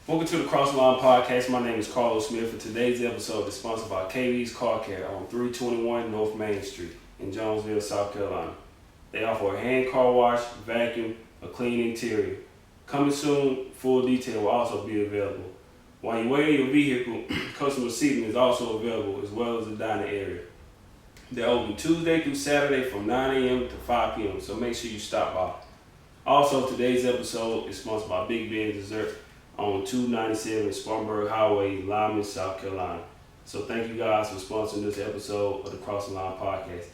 Welcome to the Cross the Line Podcast. My name is Carlos Smith, and today's episode is sponsored by KV's Car Care on 321 North Main Street in Jonesville, South Carolina. They offer a hand car wash, vacuum, a clean interior. Coming soon, full detail will also be available. While you wait in your vehicle, customer seating is also available as well as the dining area. They're open Tuesday through Saturday from 9 a.m. to 5 p.m., so make sure you stop by. Also, today's episode is sponsored by Big Ben Dessert on 297 Spartanburg Highway, Lyman, South Carolina. So thank you guys for sponsoring this episode of the Cross the Line Podcast.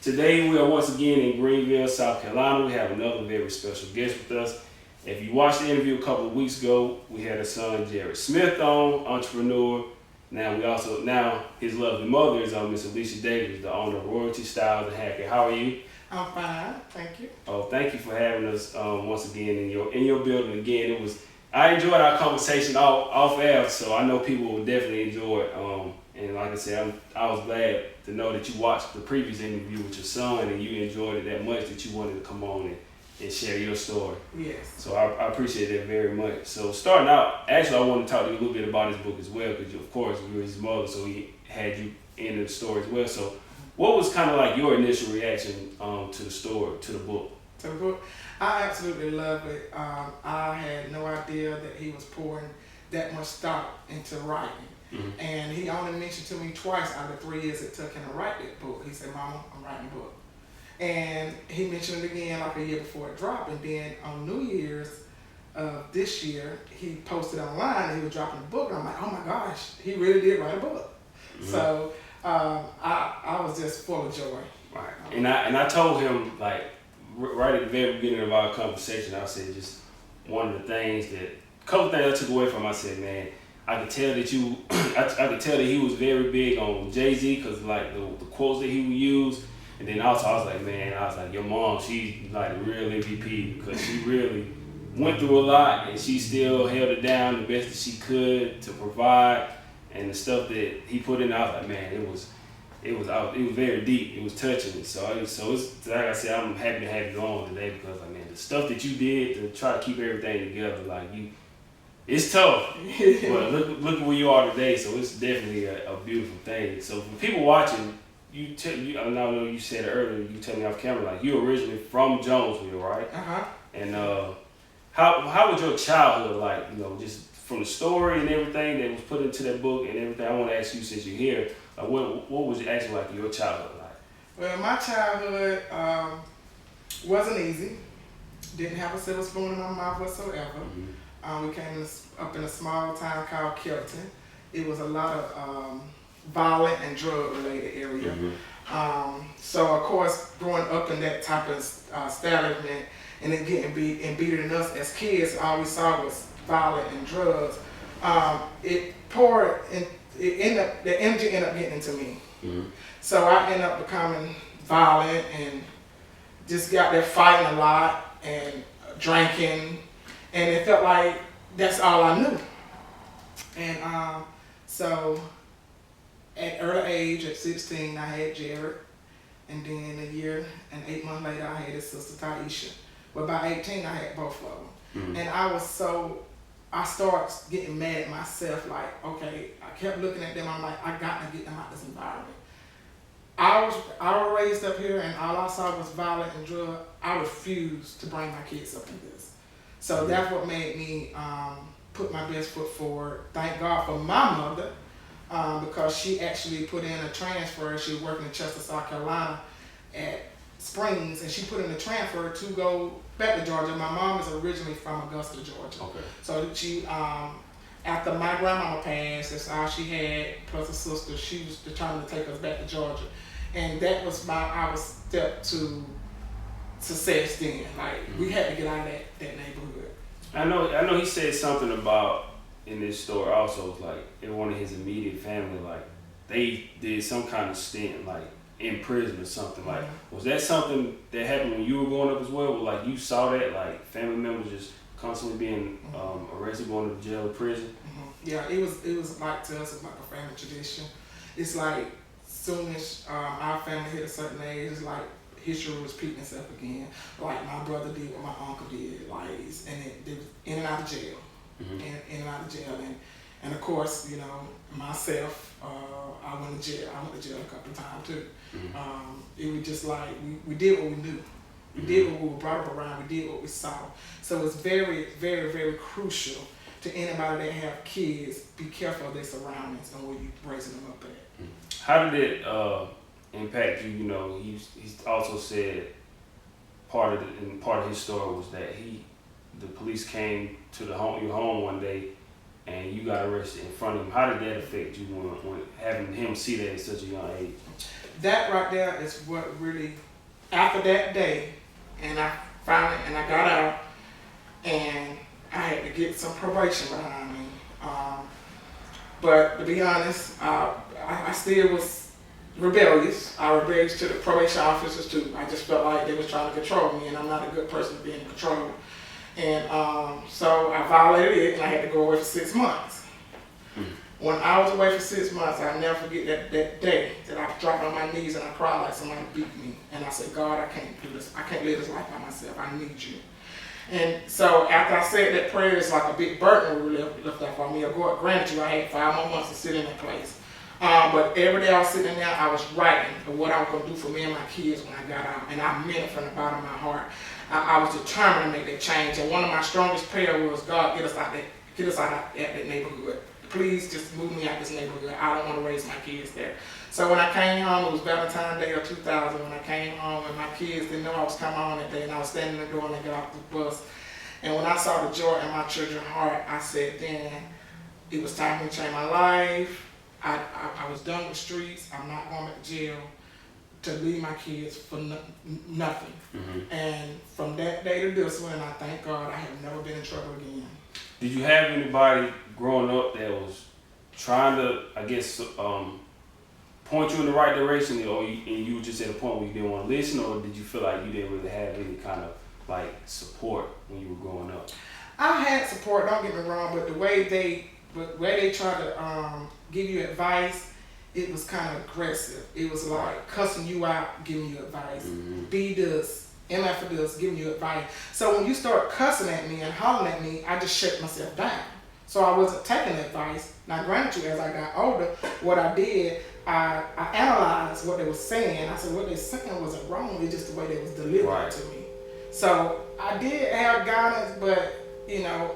Today we are once again in Greenville, South Carolina. We have another very special guest with us. If you watched the interview a couple of weeks ago, we had his son Jared Smith on, entrepreneur. Now his lovely mother is on, Miss Ellisha Davis, the owner of Royalty Styles and Hacker. How are you? I'm fine, thank you. Oh, thank you for having us once again in your building again. I enjoyed our conversation off air, so I know people will definitely enjoy it. And like I said, I was glad to know that you watched the previous interview with your son and you enjoyed it that much that you wanted to come on and share your story. Yes. So I appreciate that very much. So starting out, actually I want to talk to you a little bit about his book as well, because of course you were his mother, so he had you in the story as well. So what was kind of like your initial reaction to the story, to the book? To the book? I absolutely love it. I had no idea that he was pouring that much thought into writing. Mm-hmm. And he only mentioned to me twice out of the 3 years it took him to write that book. He said, "Mama, I'm writing a book." And he mentioned it again like a year before it dropped. And then on New Year's this year, he posted online that he was dropping a book. And I'm like, oh my gosh, he really did write a book. Mm-hmm. So I was just full of joy. Right. And I told him, like, right at the very beginning of our conversation, I said just one of the things a couple things I took away from him. I said, man, I could tell that I could tell that he was very big on Jay-Z, because like the quotes that he would use. And then also I was like, your mom, she's like a real MVP, because she really went through a lot and she still held it down the best that she could to provide. And the stuff that he put in, I was like, man, it was very deep. It was touching. So it's like I said, I'm happy to have you on today, because like, man, the stuff that you did to try to keep everything together, like it's tough. But look at where you are today. So it's definitely a beautiful thing. So for people watching, I know you said it earlier. You told me off camera, like you originally from Jonesville, right? Uh-huh. And how was your childhood like? You know, just from the story and everything that was put into that book and everything. I want to ask you, since you're here, what was it actually like your childhood like? Well, my childhood wasn't easy. Didn't have a silver spoon in my mouth whatsoever. Mm-hmm. We came up in a small town called Kelton. It was a lot of violent and drug-related area. Mm-hmm. So, of course, growing up in that type of establishment and then getting beaten in us as kids, all we saw was violent and drugs. It poured in. The energy ended up getting into me. Mm-hmm. So I ended up becoming violent and just got there fighting a lot and drinking, and it felt like that's all I knew. And so at early age, at 16, I had Jared, and then a year and 8 months later, I had his sister Taisha. But by 18, I had both of them. Mm-hmm. And I started getting mad at myself, like, okay, I kept looking at them, I'm like, I got to get them out of this environment. I was raised up here and all I saw was violence and drug. I refused to bring my kids up in this. So mm-hmm. That's what made me put my best foot forward. Thank God for my mother, because she actually put in a transfer. She was working in Chester, South Carolina at Springs, and she put in a transfer to go back to Georgia. My mom is originally from Augusta, Georgia. Okay. So she, after my grandmama passed, that's all she had, plus a sister, she was determined to take us back to Georgia. And that was our step to success then. Like, we had to get out of that neighborhood. I know he said something about, in this story also, like, in one of his immediate family, like, they did some kind of stint, like, in prison or something. Like, was that something that happened when you were growing up as well? Where, like, you saw that, like, family members just constantly being arrested, going to jail or prison? Mm-hmm. Yeah, it was like, to us, it's like a family tradition. It's like, soon as our family hit a certain age, it's like history was repeating itself again. Like my brother did what my uncle did, like, and they was in and out of jail. in and out of jail. And of course, you know, myself, I went to jail. I went to jail a couple of times too. It was just like we did what we knew. We did what we were brought up around. We did what we saw. So it's very, very, very crucial to anybody that have kids. Be careful of their surroundings and where you raising them up at. How did it impact you? You know, he also said part of his story was that the police came to your home one day and you got arrested in front of him. How did that affect you when having him see that at such a young age? That right there is what really, after that day, and I got out, and I had to get some probation behind me. But to be honest, I still was rebellious. I rebelled to the probation officers too. I just felt like they was trying to control me, and I'm not a good person to be in control. And so I violated it, and I had to go away for 6 months. When I was away for 6 months, I'll never forget that day that I dropped on my knees and I cried like somebody beat me. And I said, God, I can't do this. I can't live this life by myself. I need you. And so after I said that prayer, it's like a big burden really left off on me. Granted, I had 5 more months to sit in that place. But every day I was sitting there, I was writing of what I was going to do for me and my kids when I got out. And I meant it from the bottom of my heart. I was determined to make that change. And one of my strongest prayers was, God, get us out that neighborhood. Please just move me out this neighborhood. I don't want to raise my kids there. So when I came home, it was Valentine's Day of 2000. When I came home, and my kids didn't know I was coming home that day, and I was standing in the door and they got off the bus. And when I saw the joy in my children's heart, I said, then it was time to change my life. I was done with streets. I'm not going back to jail to leave my kids for nothing. And from that day to this one, I thank God I have never been in trouble again. Did you have anybody growing up that was trying to, I guess, point you in the right direction, and you were just at a point where you didn't want to listen, or did you feel like you didn't really have any kind of like support when you were growing up? I had support, don't get me wrong, but the way they tried to give you advice, it was kind of aggressive. It was like cussing you out, giving you advice. Be this. MF for this, giving you advice. So when you start cussing at me and hollering at me, I just shut myself down. So I wasn't taking advice. Now granted, as I got older, what I did, I analyzed what they were saying. I said what they saying wasn't wrong, it's just the way they was delivering to me. So I did have guidance, but you know,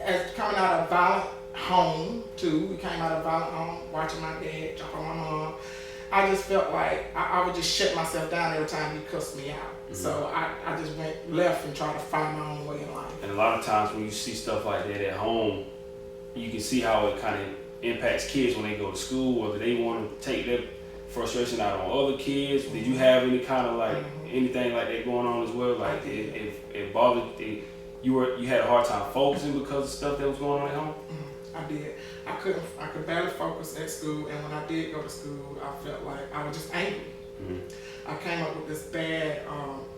as coming out of a violent home too, we came out of a violent home, watching my dad jump on my mom. I just felt like I would just shut myself down every time he cussed me out. So I just went left and tried to find my own way in life. And a lot of times when you see stuff like that at home, you can see how it kind of impacts kids when they go to school, whether they want to take their frustration out on other kids. Did you have any kind of like anything like that going on as well? Like it bothered you had a hard time focusing because of stuff that was going on at home? I did. I could barely focus at school, and when I did go to school, I felt like I was just angry. I came up with this bad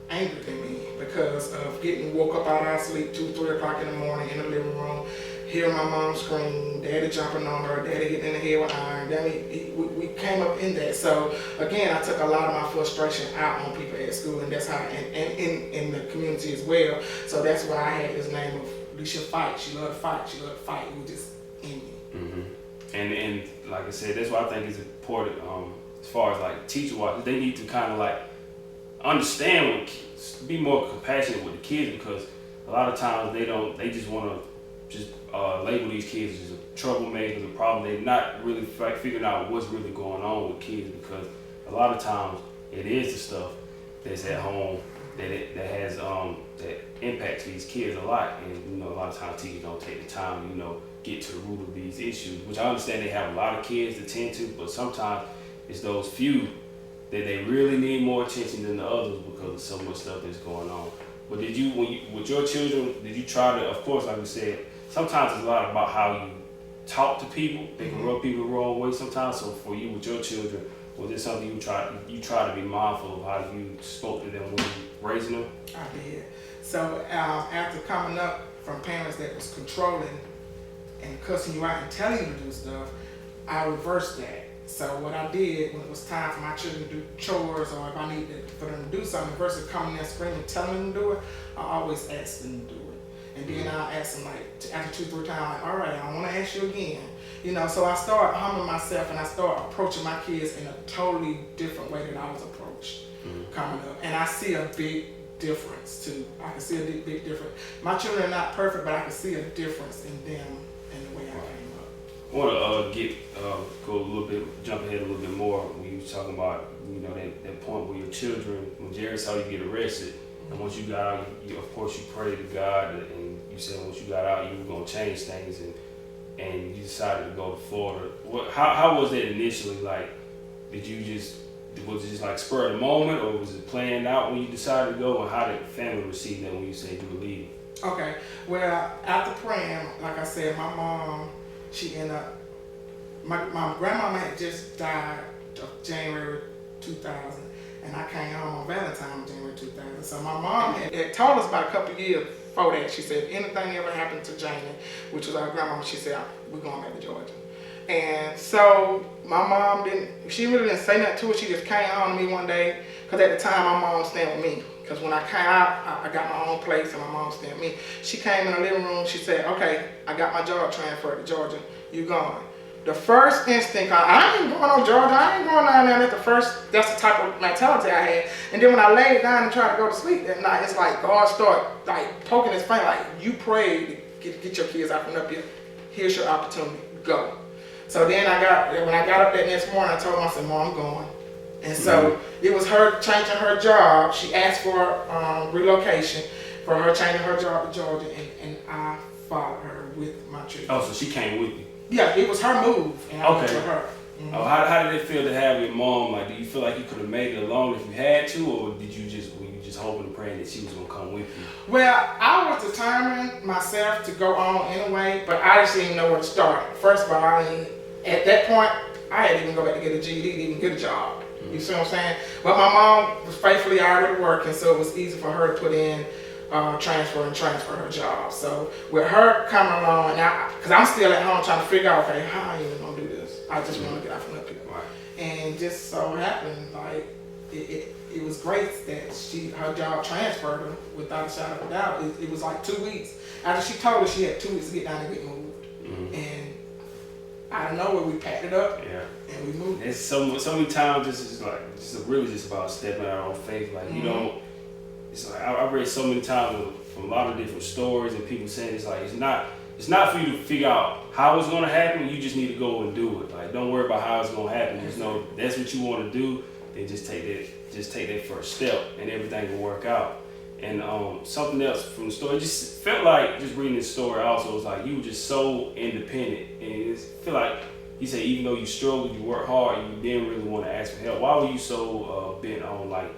anger in me because of getting woke up out of our sleep 2, 3 o'clock in the morning in the living room, hearing my mom scream, daddy jumping on her, daddy getting in the head with iron. Then we came up in that. So again, I took a lot of my frustration out on people at school, and that's how, and in the community as well. So that's why I had this name of Ellisha Fight. She loved to fight. She loved to fight. It was just in me. And like I said, that's why I think it's important. As far as like teacher-wise, they need to kind of like understand be more compassionate with the kids, because a lot of times they just want to just label these kids as troublemakers, a problem. They're not really figuring out what's really going on with kids, because a lot of times it is the stuff that's at home that has that impacts these kids a lot. And you know, a lot of times teachers don't take the time to get to the root of these issues, which I understand they have a lot of kids to tend to, but sometimes it's those few that they really need more attention than the others because of so much stuff that's going on. But did you, with your children, did you try to, of course, like you said, sometimes it's a lot about how you talk to people. They can rub people the wrong way sometimes. So for you with your children, was it something you try to be mindful of how you spoke to them when you were raising them? I did. So after coming up from parents that was controlling and cussing you out and telling you to do stuff, I reversed that. So what I did when it was time for my children to do chores, or if I needed for them to do something, versus coming there screaming, telling them to do it, I always asked them to do it. And then I'll ask them like, after 2-3 times, like, all right, I don't want to ask you again. You know, so I start humbling myself and I start approaching my kids in a totally different way than I was approached coming up. And I see a big difference too. I can see a big difference. My children are not perfect, but I can see a difference in them and the way I came up. I want to go a little bit, jump ahead a little bit more when you was talking about, you know, that point where your children, when Jared saw you get arrested, and once you got out, you of course you prayed to God, and you said once you got out, you were gonna change things, and you decided to go to Florida. How was that initially? Like, was it just like spur of the moment, or was it planned out when you decided to go? And how did family receive that when you said you were leaving? Okay, well, after praying, like I said, my mom, she ended up, my grandmama had just died of January 2000, and I came home on Valentine's January 2000. So my mom had told us about a couple of years before that. She said, anything ever happened to Jamie, which was our grandmama, she said, we're going back to Georgia. And so my mom she really didn't say nothing to her. She just came home to me one day, because at the time my mom was staying with me. Because when I came out, I got my own place and my mom was staying with me. She came in the living room, she said, okay, I got my job transferred to Georgia, you going. The first instinct, I ain't going on Georgia, I ain't going down there. That's the type of mentality I had. And then when I laid down and tried to go to sleep that night, it's like God started like poking his finger, like, you prayed to get your kids out from up here. Here's your opportunity, go. So then when I got up that next morning, I told her, I said, Mom, I'm going. And so it was her changing her job. She asked for relocation for her changing her job to Georgia, and I followed her with my children. Oh, so she came with you? Yeah, it was her move, and I went with her. Mm-hmm. Oh, how did it feel to have your mom? Like, do you feel like you could have made it alone if you had to, or were you just hoping and praying that she was gonna come with you? Well, I was determined myself to go on anyway, but I just didn't know where to start. First of all, at that point, I had to even go back to get a GED to even get a job. You see what I'm saying? But my mom was faithfully already working, so it was easy for her to put in transfer her job. So with her coming along, now, because I'm still at home trying to figure out, okay, how I even gonna do this? I just want to get out from up here. Right. And just so happened, like, it was great that her job transferred her without a shadow of a doubt. It was like 2 weeks. After she told her she had 2 weeks to get down and get moved. And out of nowhere, we packed it up and we moved. It's so many times it's really just about stepping out on faith. Like, you know, it's like I read so many times from a lot of different stories and people saying it's like it's not for you to figure out how it's gonna happen. You just need to go and do it. Like, don't worry about how it's gonna happen. Just know that's what you want to do. Then just take that first step, and everything will work out. And something else from the story, it just felt like, just reading this story also, was like you were just so independent. And it feel like you said even though you struggled, you worked hard, you didn't really want to ask for help. Why were you so bent on like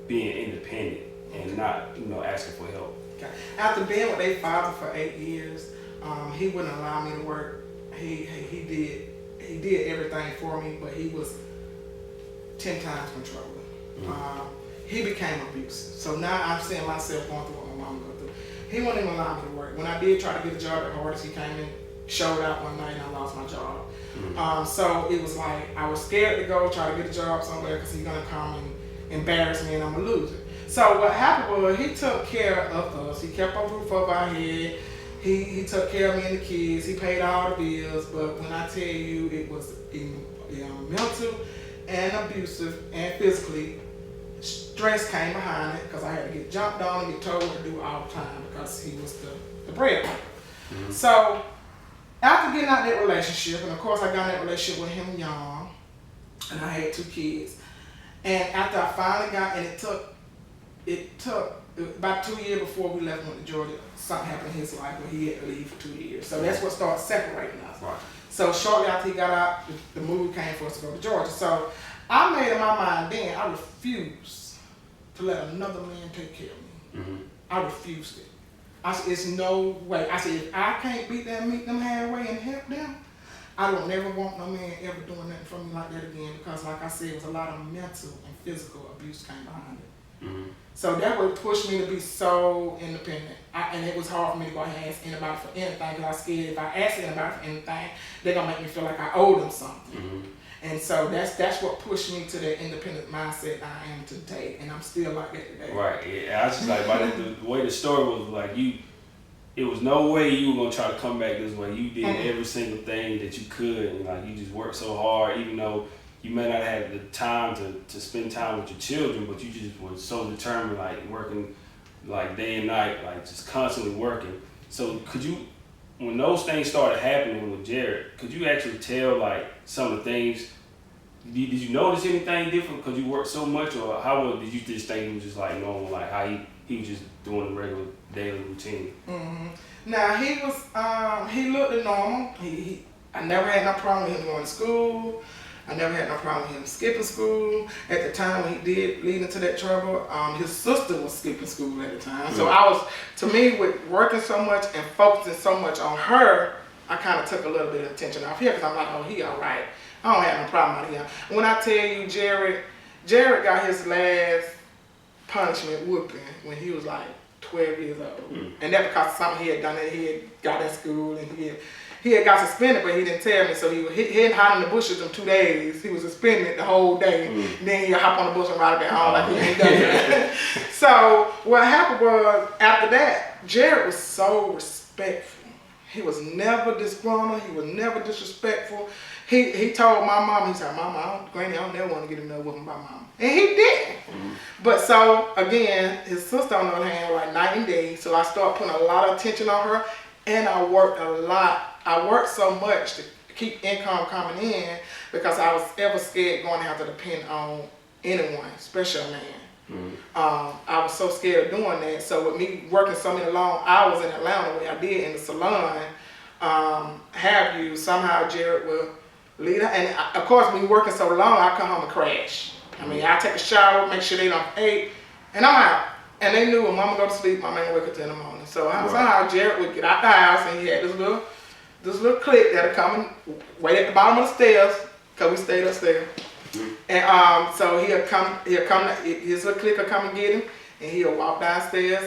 being independent and not, asking for help? Okay. After being with their father for 8 years, he wouldn't allow me to work. He did everything for me, but he was 10 times controlling. He became abusive. So now I'm seeing myself going through what my mom go through. He wouldn't even allow me to work. When I did try to get a job at Hardest, he came in, showed out one night, and I lost my job. So it was like I was scared to go try to get a job somewhere because he's going to come and embarrass me and I'm going to lose it. So what happened was he took care of us. He kept a roof over our head. He took care of me and the kids. He paid all the bills. But when I tell you it was mental and abusive and physically, stress came behind it because I had to get jumped on and get told what to do all the time because he was the breadwinner. So after getting out of that relationship, and of course I got in that relationship with him young, and I had 2 kids. And after I finally got, and it took about 2 years before we left and went to Georgia, something happened in his life where he had to leave for 2 years. So that's what started separating us. Right. So shortly after he got out, the move came for us to go to Georgia. So I made in my mind then, I refused to let another man take care of me. I refused it. I said, it's no way. I said, if I can't meet them halfway and help them, I don't never want no man ever doing nothing for me like that again, because like I said, it was a lot of mental and physical abuse came behind it. So that would push me to be so independent. And it was hard for me to go ahead and ask anybody for anything, because I was scared if I asked anybody for anything, they're going to make me feel like I owe them something. And so that's what pushed me to the independent mindset I am today, and I'm still like that today. Right. Yeah. I was just like, by the way the story was like, you it was no way you were gonna try to come back this way. You did every single thing that you could, and like you just worked so hard, even though you may not have the time to spend time with your children, but you just were so determined, like working like day and night, like just constantly working. So could you, when those things started happening with Jared, could you actually tell like some of the things? Did you notice anything different because you worked so much, or did you just think it was just like normal, like how he was just doing the regular daily routine? Now he looked normal. I never had no problem with him going to school. I never had no problem with him skipping school. At the time when he did lead into that trouble, his sister was skipping school at the time. So to me, with working so much and focusing so much on her, I kind of took a little bit of attention off here because I'm like, oh, he all right. I don't have no problem out here. When I tell you, Jared got his last punishment whooping when he was like 12 years old. And that because of something he had done that he had got at school and he had got suspended, but he didn't tell me. So he hid hiding in the bushes in 2 days. He was suspended the whole day. And then he'd hop on the bus and ride back home like he ain't done it. So what happened was, after that, Jared was so respectful. He was never disgruntled. He was never disrespectful. He told my mom, he said, Mama, Granny, I don't never want to get another whooping by Mama. And he did. But so, again, his sister on the other hand was like night and day. So I started putting a lot of attention on her. And I worked a lot. I worked so much to keep income coming in because I was ever scared going to have to depend on anyone, especially a man. I was so scared of doing that. So with me working so many long hours in Atlanta, the way I did in the salon, somehow Jared will lead her. And of course, when you're working so long, I come home and crash. I mean, I take a shower, make sure they don't eat, and I'm out. And they knew when Mama go to sleep, Mama ain't wake up till in the morning. So somehow Jared would get out the house, and he had this little clique that'll come and wait at the bottom of the stairs, cause we stayed upstairs. And so he'll come, his little clique will come and get him, and he'll walk downstairs,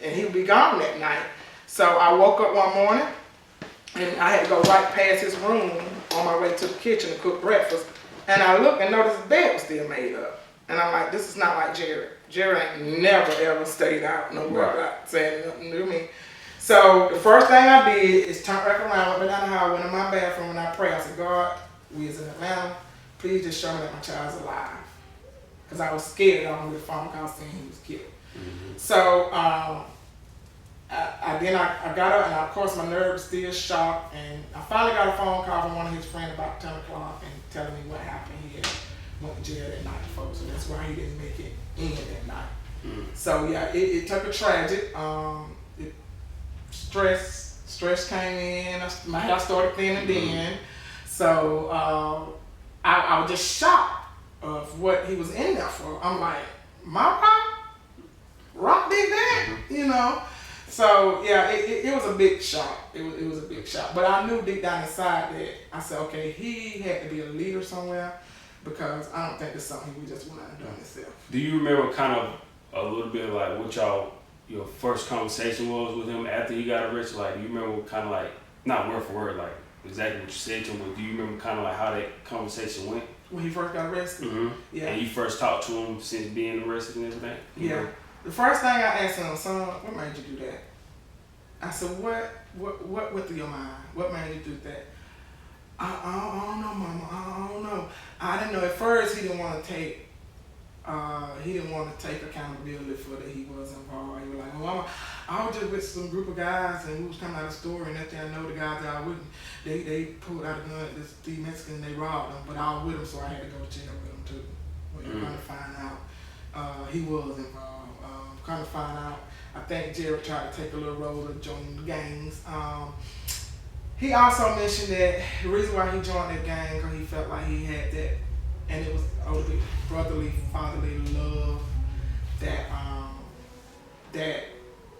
and he'll be gone that night. So I woke up one morning, and I had to go right past his room on my way to the kitchen to cook breakfast. And I looked and noticed his bed was still made up. And I'm like, this is not like Jared. Jared ain't never ever stayed out nowhere without saying nothing to me. So the first thing I did is turn back around, went down the hall, went in my bathroom, and I prayed. I said, God, we is in Atlanta. Please just show me that my child's alive. Because I was scared on the phone call saying he was killed. So I got up, and of course my nerves still shocked. And I finally got a phone call from one of his friends about 10 o'clock and telling me what happened. He had went to jail that night, folks. So that's why he didn't make it in that night. So yeah, it took a tragic. Stress came in. My hair started thinning then. So I was just shocked of what he was in there for. I'm like, my rock did that, you know. So yeah, it was a big shock. It was a big shock. But I knew deep down inside that I said, okay, he had to be a leader somewhere, because I don't think it's something he just went out and done himself. Do you remember kind of a little bit of like what your first conversation was with him after he got arrested? Like, do you remember kind of like, not word for word, like exactly what you said to him, but do you remember kind of like how that conversation went? When he first got arrested? Yeah. And you first talked to him since being arrested and everything? Yeah. The first thing I asked him, son, what made you do that? I said, what went through your mind? What made you do that? I don't know, Mama. I don't know. I didn't know at first he didn't want to take accountability for that he was involved. He was like, Mama, I was just with some group of guys and we was coming out of the store, and after I know the guys that I was with, they pulled out a gun at these Mexicans and they robbed them, but I was with them, so I had to go to jail with them too. Well, you're going to find out he was involved. Kind of find out, I think Jared tried to take a little role of joining the gangs. He also mentioned that the reason why he joined that gang because he felt like he had that, and it was older brotherly, fatherly love that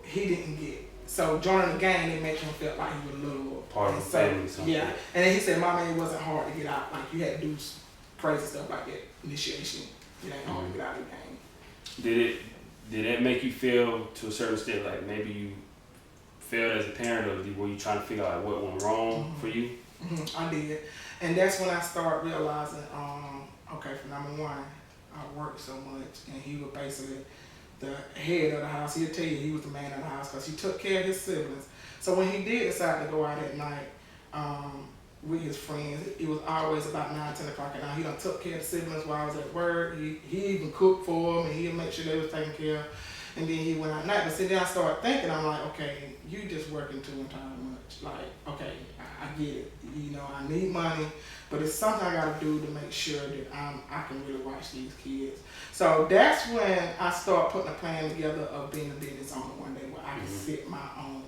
he didn't get. So joining the gang didn't make him feel like he was a little part of the family. Yeah, and then he said, Mama, it wasn't hard to get out. Like you had to do crazy stuff like that initiation. It ain't hard to get out of the gang. Did that make you feel to a certain extent like maybe you failed as a parent, or were you trying to figure out what went wrong for you? I did. And that's when I started realizing, okay, for number one, I worked so much, and he would basically the head of the house. He'll tell you he was the man of the house because he took care of his siblings. So when he did decide to go out at night with his friends, it was always about 9, 10 o'clock at night. He done took care of the siblings while I was at work. He even cooked for them, and he'd make sure they was taken care of. And then he went out at night. But see, then I started thinking, I'm like, okay, you just working too entirely much. Like, okay, I get it. You know, I need money, but it's something I got to do to make sure that I can really watch these kids. So that's when I started putting a plan together of being a business owner one day where I can set my own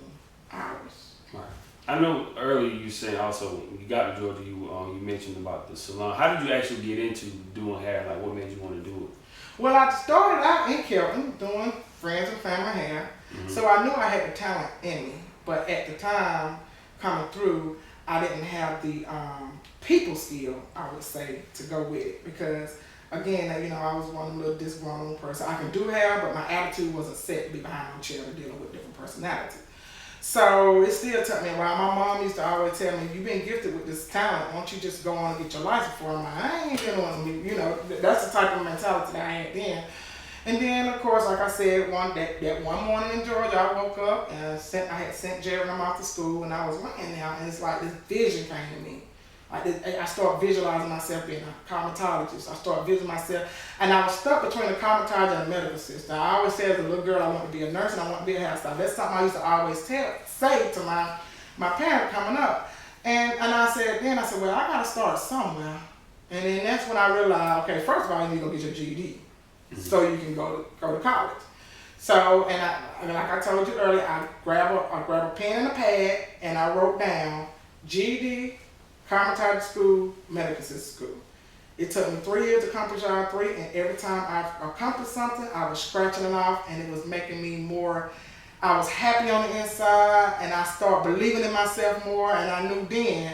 hours. Right. I know earlier you said also when you got to Georgia, you mentioned about the salon. How did you actually get into doing hair? Like, what made you want to do it? Well, I started out in Kelton doing friends and family hair, so I knew I had the talent in me. But at the time, coming through, I didn't have the people skill, I would say, to go with it. Because, again, you know, I was one little disgruntled person. I can do hair, but my attitude wasn't set to be behind no chair dealing with different personalities. So it still took me a while. My mom used to always tell me, you've been gifted with this talent. Why don't you just go on and get your license for it? I'm like, I ain't dealing with, you know, that's the type of mentality that I had then. And then, of course, like I said, that one morning in Georgia, I woke up and I had sent Jerry and them off to school, and I was laying there, and it's like this vision came to me. I started visualizing myself being a cosmetologist. I started visualizing myself, and I was stuck between a cosmetologist and a medical assistant. I always said as a little girl, I want to be a nurse and I want to be a hairstylist. That's something I used to always say to my parent coming up. And I said, well, I got to start somewhere. And then that's when I realized, okay, first of all, you need to go get your GED so you can go to college. So, and like I told you earlier, I grab a pen and a pad, and I wrote down GED, cosmetology school, medical assistant school. It took me 3 years to accomplish all three, and every time I accomplished something, I was scratching it off, and it was making me more, I was happy on the inside, and I started believing in myself more, and I knew then,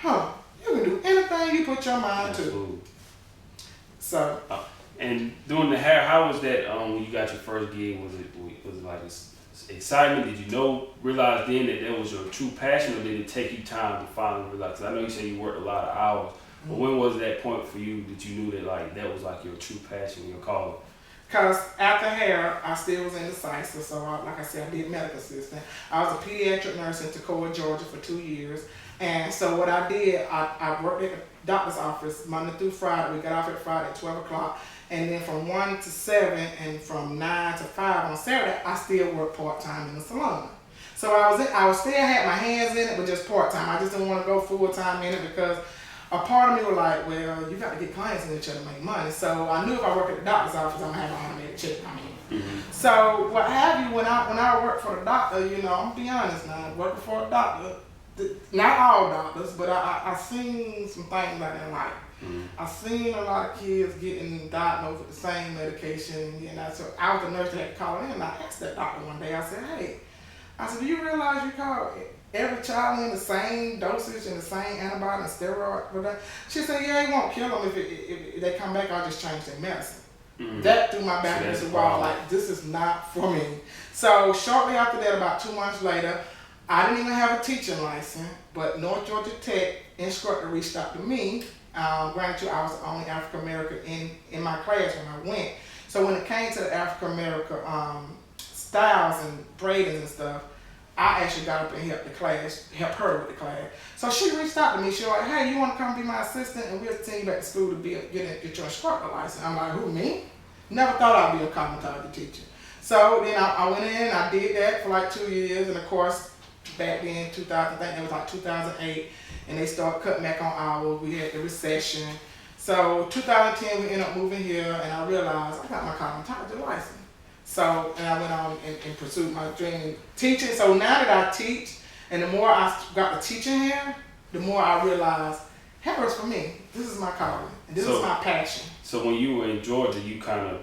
you can do anything you put your mind to. So. And doing the hair, how was that when you got your first gig? Was it like excitement? Did you realize then that was your true passion, or did it take you time to finally realize? Cause I know you said you worked a lot of hours, but when was that point for you that you knew that like that was like your true passion, your calling? Because after hair, I still was indecisive. So, like I said, I did medical assistant. I was a pediatric nurse in Toccoa, Georgia for 2 years. And so what I did, I worked at the doctor's office Monday through Friday. We got off at Friday at 12 o'clock. And then from 1 to 7 and from 9 to 5 on Saturday, I still worked part-time in the salon. So I still had my hands in it, but just part-time. I just didn't want to go full-time in it because a part of me was like, well, you got to get clients in each other to make money. So I knew if I work at the doctor's office, I'm going to have an automated check coming in. So what have you, when I worked for the doctor, you know, I'm going to be honest now, working for a doctor, not all doctors, but I seen some things like that in life. I've seen a lot of kids getting diagnosed with the same medication, and so I was the nurse that had to call in, and I asked that doctor one day, I said, hey, do you realize you call every child in the same dosage and the same antibiotic and steroid? She said, yeah, it won't kill them if they come back, I'll just change their medicine. That threw my back against the wall, like, this is not for me. So shortly after that, about 2 months later, I didn't even have a teaching license, but North Georgia Tech instructor reached out to me. Granted, I was the only African American in my class when I went. So when it came to the African American styles and braidings and stuff, I actually got up and helped her with the class. So she reached out to me. She was like, hey, you want to come be my assistant and we'll send you back to school to get your instructor license. I'm like, who, me? Never thought I'd be a cosmetology teacher. So then I went in, I did that for like 2 years, and of course, back then, 2000, I think it was like 2008, and they started cutting back on hours. We had the recession. So 2010, we ended up moving here, and I realized I got my cosmetology license. So, and I went on and pursued my dream in teaching. So now that I teach, and the more I got to teaching here, the more I realized hair is for me. This is my calling, and this is my passion. So when you were in Georgia, you kind of,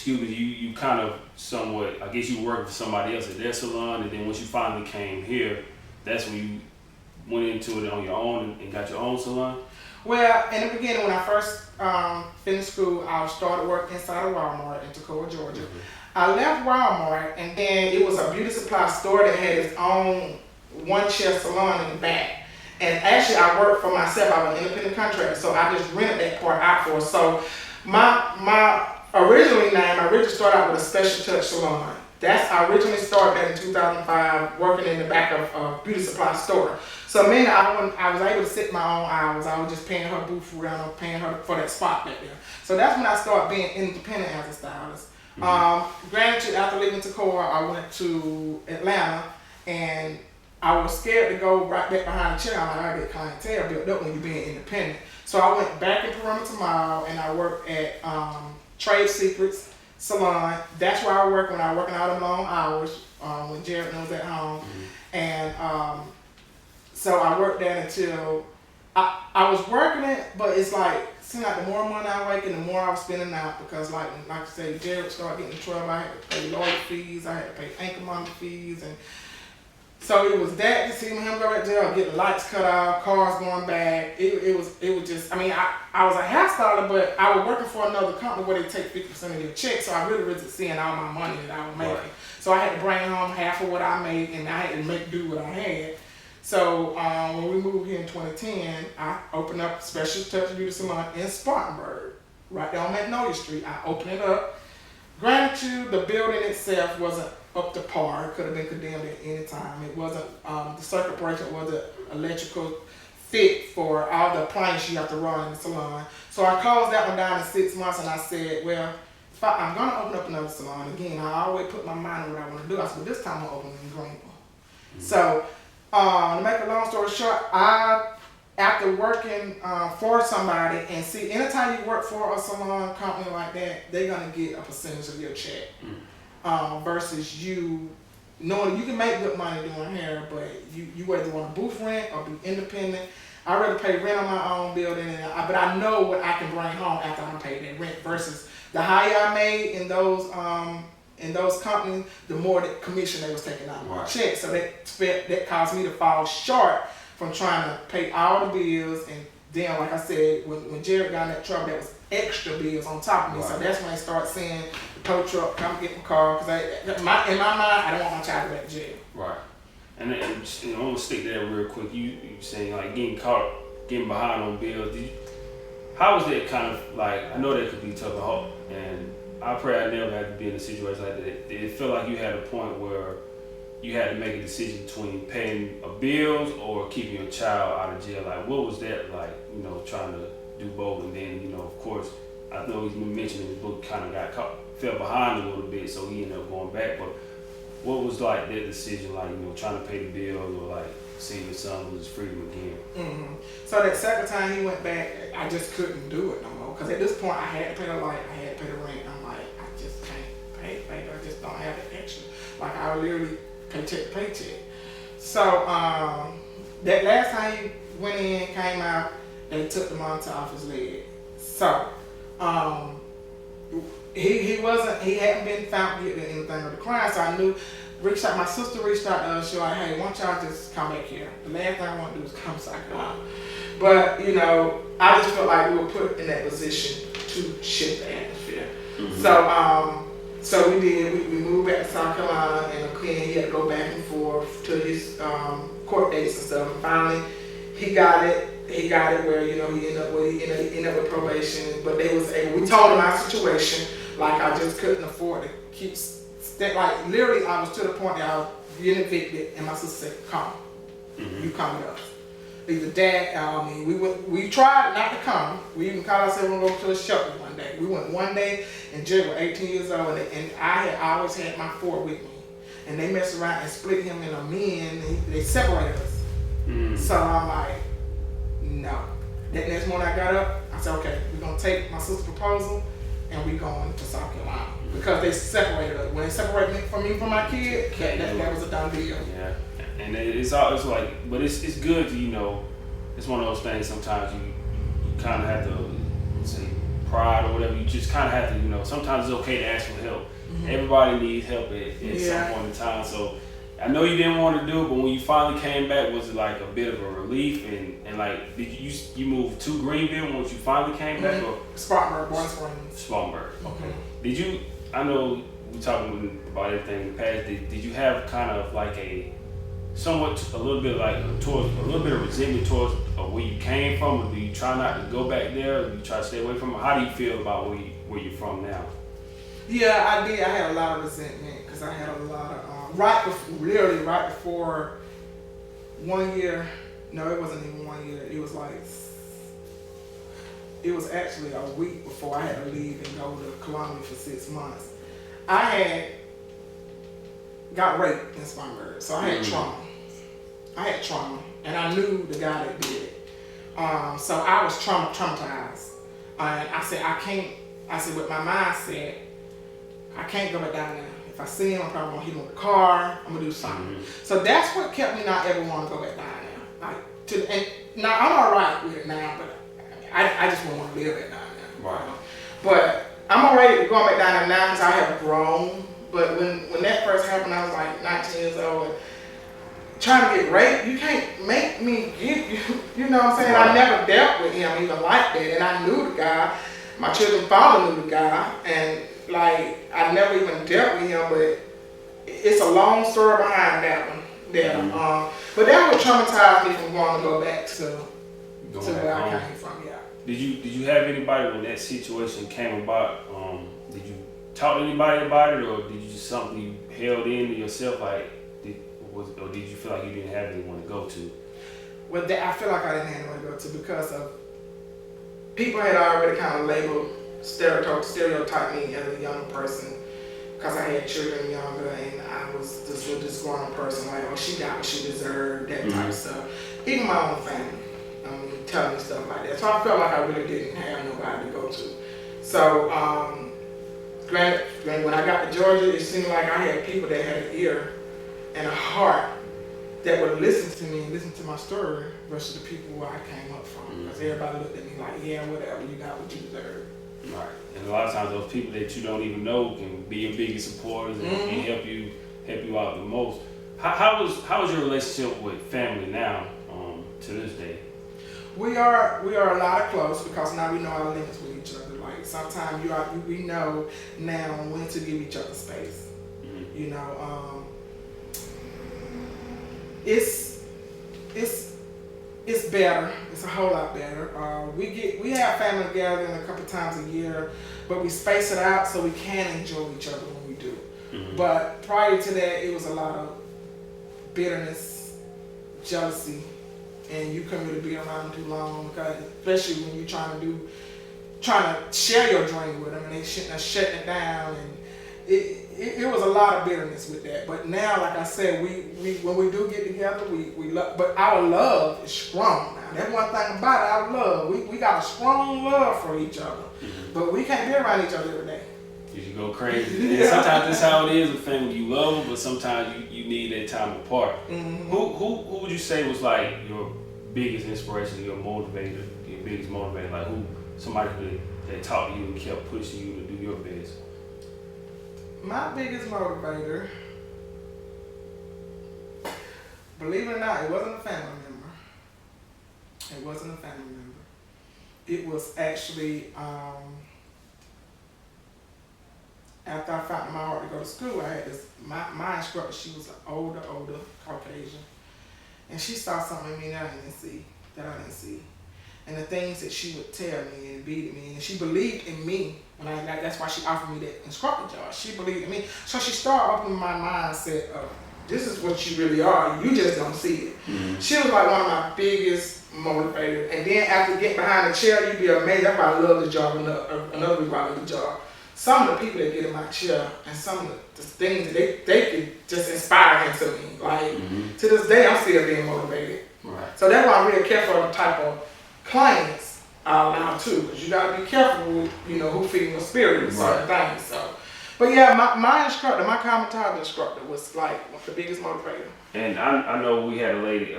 you kind of somewhat, I guess you worked for somebody else at their salon, and then once you finally came here, that's when you went into it on your own and got your own salon? Well, in the beginning, when I first finished school, I started working inside of Walmart in Toccoa, Georgia. I left Walmart, and then it was a beauty supply store that had its own one-chair salon in the back. And actually, I worked for myself. I was an independent contractor, so I just rented that part out for us. So my originally started out with a Special Touch salon. I originally started that in 2005, working in the back of a beauty supply store. So mainly I was able to set my own hours. I was just paying her booth around, or paying her for that spot back there. So that's when I started being independent as a stylist. Granted, after leaving Toccoa, I went to Atlanta, and I was scared to go right back behind the chair. I'm like, I get clientele built up when you're being independent. So I went back in Perimeter Mall, and I worked at Trade Secrets Salon. That's where I work when I working out of long hours, when Jared knows at home. And so I worked there until I was working it, but it's like, seemed like the more money I making, the more I was spending out, because like I said, Jared started getting in trouble. I had to pay lawyer fees, I had to pay ankle monitor fees, and so it was that, to see him go back there, get the lights cut off, cars going back. It was just, I mean, I was a hairstyler, but I was working for another company where they take 50% of your check, so I really wasn't seeing all my money that I was making. Right. So I had to bring home half of what I made, and I had to make do what I had. So when we moved here in 2010, I opened up Special Touch Beauty Salon in Spartanburg, right there on Magnolia Street. I opened it up. Granted, the building itself wasn't up to par. It could have been condemned at any time. It wasn't, the circuit breaker wasn't electrical fit for all the appliances you have to run in the salon. So I closed that one down in 6 months, and I said, well, I'm going to open up another salon again. I always put my mind on what I want to do. I said, well, this time I'm opening in Greenville. So to make a long story short, after working for somebody, and see, anytime you work for a salon company like that, they're going to get a percentage of your check. Versus you knowing you can make good money doing hair, but you whether want to booth rent or be independent. I'd rather pay rent on my own building, but I know what I can bring home after I'm paid that rent, versus the higher I made in those companies, the more the commission they was taking out of my check. So that caused me to fall short from trying to pay all the bills. And then, like I said, when Jared got in that trouble, that was extra bills on top of me. Right. So that's when I started seeing the tow truck come get my car, because in my mind, I don't want my child to go to jail. Right. And I want to stick there real quick. You saying like getting behind on bills. How was that kind of like? I know that could be tough to hold, and I pray I never had to be in a situation like that. Did it feel like you had a point where you had to make a decision between paying bills or keeping your child out of jail? Like, what was that like? You know, trying to do both, and then of course, I know he's been mentioning his book kind of fell behind a little bit, so he ended up going back. But what was like that decision, like trying to pay the bills or like seeing your son lose his freedom again? So that second time he went back, I just couldn't do it no more, because at this point I had to pay the light, I had to pay the rent. I'm like, I just can't pay, baby. I just don't have the extra. Like, I would literally paycheck to paycheck. So that last time he went in, came out, they took the monitor off his leg. So he hadn't been found guilty of anything of the crime. So I knew. My sister reached out to us. She was like, hey, why don't y'all just come back here? The last thing I want to do is come to South Carolina. But I just felt like we were put in that position to shift the atmosphere. So we did. We moved back to South Carolina, and again he had to go back and forth to his court dates and stuff. And finally, he got it. He got it where he ended up with probation. But they was able. We told him our situation. Like, I just couldn't afford to keep. Like, literally, I was to the point that I was getting evicted, and my sister said, "Come, you come with us." Either dad, we tried not to come. We even called ourselves going to go to a shelter one day. We went one day, and Jay was 18 years old, and I had always had my 4 with me. And they messed around and split him in a men. They separated us. So I'm like, no. That next morning I got up, I said, okay, we're going to take my sister's proposal, and we're going to South Carolina. Because they separated us. When they separated me from my kid, that was a done deal. Yeah. And it's like, but it's good to, it's one of those things sometimes you kind of have to say pride or whatever. You just kind of have to, sometimes it's okay to ask for help. Everybody needs help at some point in time. So I know you didn't want to do it, but when you finally came back, was it like a bit of a relief? And like, did you move to Greenville once you finally came back? Or Spartanburg, Born Springs. Spartanburg. Okay. Did you? I know we talking about everything in the past. Did you have kind of like a little bit of resentment towards where you came from, or do you try not to go back there, or do you try to stay away from it? How do you feel about where you're from now? Yeah, I did. I had a lot of resentment because I had a lot of literally right before 1 year. No, it wasn't even 1 year. It was actually a week before I had to leave and go to Colombia for 6 months. I had got raped in Spartanburg, so I had trauma. And I knew the guy that did it. So I was traumatized. And I said, with my mindset, I can't go back down there. If I see him, I'm probably gonna hit him with a car. I'm gonna do something. Mm-hmm. So that's what kept me not ever want to go back down there. And now I'm all right with it now, but I just wouldn't want to live back down there. Right. But I'm already going back down there now because I have grown. But when that first happened, I was like 19 years old. And trying to get raped, you can't make me get you. You know what I'm saying? Right. I never dealt with him even like that, and I knew the guy. My children's father knew the guy, and like I never even dealt with him. But it's a long story behind that one. But that would traumatize me from wanting to go back to where I came from. Yeah. Did you have anybody when that situation came about? Did you talk to anybody about it, or did you just something you held in to yourself? Like, or did you feel like you didn't have anyone to go to? Well, I feel like I didn't have anyone to go to because of people had already kind of labeled, stereotyped me as a young person because I had children younger and I was this grown person, like, oh, she got what she deserved, that type of stuff. Even my own family, telling me stuff like that. So I felt like I really didn't have nobody to go to. So, granted, when I got to Georgia, it seemed like I had people that had an ear and a heart that would listen to me and listen to my story versus the people where I came up from. Because everybody looked at me like, yeah, whatever, you got what you deserve. Right. And a lot of times those people that you don't even know can be your biggest supporters and help you out the most. How is your relationship with family now to this day? We are a lot close because now we know our limits with each other. Like sometimes we know now when to give each other space. Mm-hmm. You know, it's better. It's a whole lot better. We have family gathering a couple times a year, but we space it out so we can enjoy each other when we do. Mm-hmm. But prior to that, it was a lot of bitterness, jealousy, and you couldn't really be around too long, because especially when you're trying to share your dream with them, and they shutting it down, and it was a lot of bitterness with that. But now, like I said, we when we do get together, we love, but our love is strong now. That's one thing about it, our love. We got a strong love for each other, but we can't be around each other every day. You go crazy. And sometimes that's how it is with family. You love them, but sometimes you need that time apart. Mm-hmm. Who would you say was like your biggest inspiration, your motivator, your biggest motivator? Like somebody that taught you and kept pushing you to do your best? My biggest motivator, believe it or not, it wasn't a family member. It wasn't a family member. It was actually after I found my heart to go to school, I had my instructor, she was an older Caucasian. And she saw something in me that I didn't see. And the things that she would tell me and beat me, and she believed in me. That's why she offered me that instructor job. She believed in me. So she started opening my mindset of, this is what you really are. You just don't see it. Mm-hmm. She was like one of my biggest motivators. And then after getting behind the chair, you'd be amazed. That's why I love the job. Another reason why I love the job. Some of the people that get in my chair and some of the things that they could just inspire into me. Like, to this day, I'm still being motivated. Right. So that's why I'm really careful of the type of clients I allow too. Because you got to be careful with, who feeding your spirit and certain things. So, but yeah, my instructor, my commentator instructor was like the biggest motivator. And I know we had a lady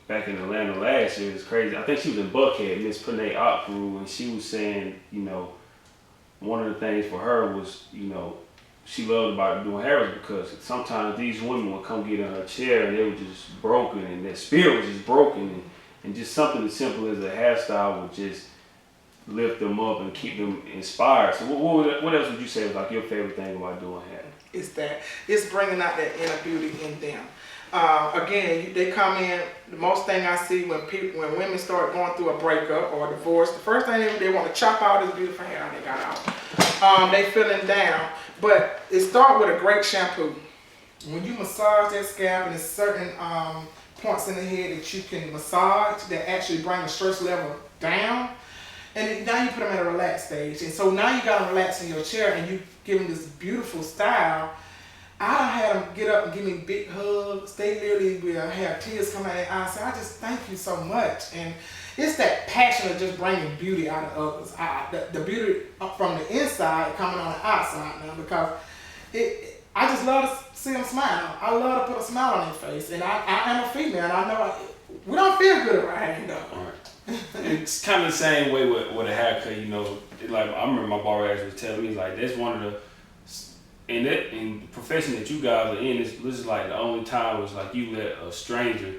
back in Atlanta last year. It's crazy. I think she was in Buckhead, Miss Panay Akru, and she was saying, one of the things for her was, she loved about doing hair was because sometimes these women would come get in her chair and they were just broken and their spirit was just broken and just something as simple as a hairstyle would just lift them up and keep them inspired. So what else would you say was like your favorite thing about doing hair? It's bringing out that inner beauty in them. Again, they come in, the most thing I see when women start going through a breakup or a divorce, the first thing they want to chop out this beautiful hair they got out. they feeling down. But it starts with a great shampoo. When you massage that scalp, and there's certain points in the head that you can massage that actually bring the stress level down. And now you put them at a relaxed stage. And so now you got them relaxed in your chair and you give them this beautiful style. I done had them get up and give me big hugs. They literally will have tears coming out of their eyes. I just thank you so much. And it's that passion of just bringing beauty out of others. The beauty from the inside coming on the outside now, because I just love to see them smile. I love to put a smile on their face. And I am a female, and I know we don't feel good right here, though. All right. It's kind of the same way with a haircut, you know. Like I remember my barber actually was telling me, like, that's one of the in the profession that you guys are in. This is like the only time was like you let a stranger.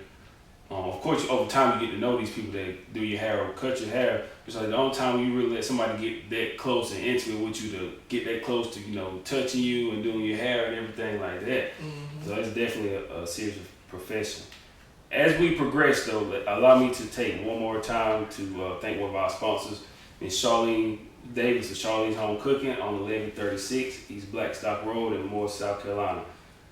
Of course, over time you get to know these people that do your hair or cut your hair. It's like the only time you really let somebody get that close and intimate with you, to get that close to, you know, touching you and doing your hair and everything like that. Mm-hmm. So it's definitely a serious profession. As we progress, though, allow me to take one more time to thank one of our sponsors, Ms. Charlene Davis of Charlene's Home Cooking on 1136 East Blackstock Road in Moore, South Carolina.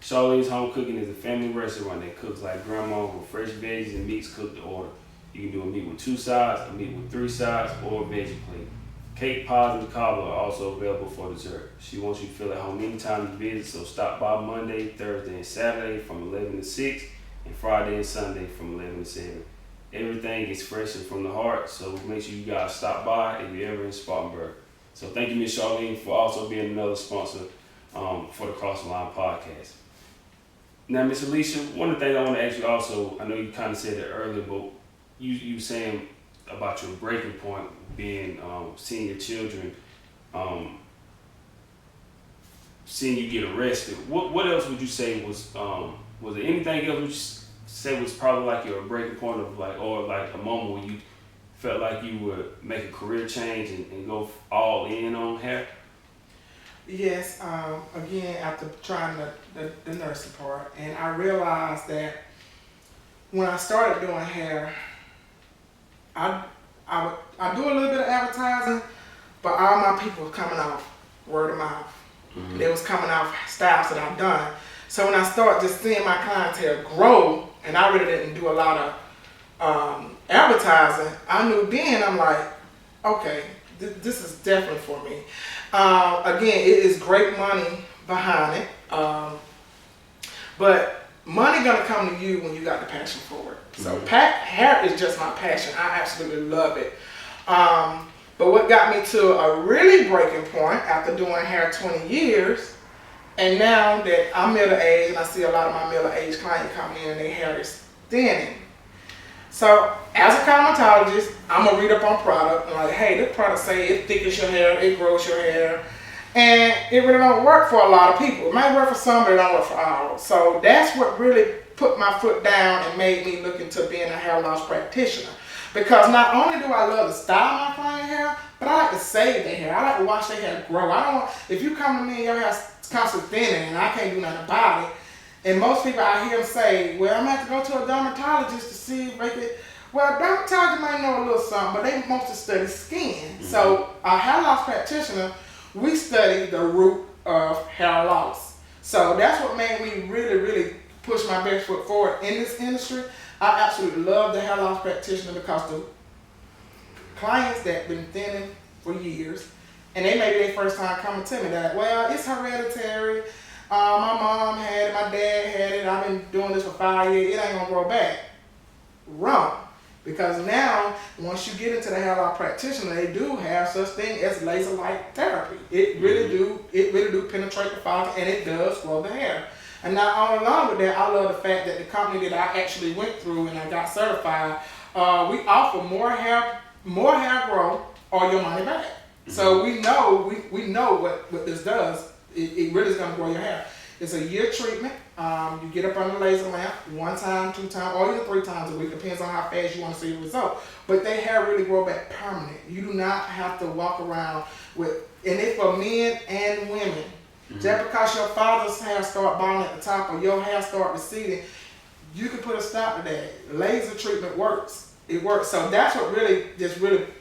Charlene's Home Cooking is a family restaurant that cooks like grandma with fresh veggies and meats cooked to order. You can do a meat with 2 sides, a meat with 3 sides, or a veggie plate. Cake, pies, and cobbler are also available for dessert. She wants you to feel at home anytime you visit, so stop by Monday, Thursday, and Saturday from 11 to 6. And Friday and Sunday from 11 to 7. Everything is fresh and from the heart, so make sure you guys stop by if you're ever in Spartanburg. So thank you, Ms. Charlene, for also being another sponsor for the Cross the Line podcast. Now, Ms. Ellisha, one of the things I want to ask you also, I know you kind of said it earlier, but you saying about your breaking point being seeing your children, seeing you get arrested. What else would you say was there anything else would you say was probably like your breaking point of like, or like a moment where you felt like you would make a career change and go all in on hair? Yes, again, after trying the nursing part, and I realized that when I started doing hair, I do a little bit of advertising, but all my people were coming off word of mouth. Mm-hmm. They was coming off styles that I've done. So when I started just seeing my clientele grow, and I really didn't do a lot of advertising, I knew then, I'm like, okay, this is definitely for me. Again, it is great money behind it, but money gonna come to you when you got the passion for it. So hair is just my passion. I absolutely love it. But what got me to a really breaking point after doing hair 20 years, and now that I'm middle-aged, and I see a lot of my middle-aged clients come in and their hair is thinning. So as a cosmetologist, I'm gonna read up on product and like, hey, this product say it thickens your hair, it grows your hair, and it really don't work for a lot of people. It might work for some, but it don't work for all. So that's what really put my foot down and made me look into being a hair loss practitioner. Because not only do I love to style my client hair, but I like to save their hair. I like to watch their hair grow. If you come to me and your hair's constantly thinning and I can't do nothing about it, and most people I hear them say, well, I'm going to have to go to a dermatologist to see if they could. Well, dermatologists might know a little something, but they mostly study skin. Mm-hmm. So a hair loss practitioner, we study the root of hair loss. So that's what made me really, really push my best foot forward in this industry. I absolutely love the hair loss practitioner because the clients that been thinning for years, and they may be their first time coming to me that, well, it's hereditary. My mom had it, my dad had it, I've been doing this for 5 years, it ain't gonna grow back. Wrong. Because now, once you get into the hair loss practitioner, they do have such thing as laser light therapy. It really do penetrate the follicle, and it does grow the hair. And not along with that, I love the fact that the company that I actually went through and I got certified, we offer more hair growth or your money back. So we know what this does. It really is going to grow your hair. It's a year treatment. You get up under the laser lamp 1 time, 2 times, or even 3 times a week. Depends on how fast you want to see the result. But their hair really grow back permanent. You do not have to walk around with, and it's for men and women. Mm-hmm. Just because your father's hair start balding at the top or your hair start receding, you can put a stop to that. Laser treatment works. It works. So that's what really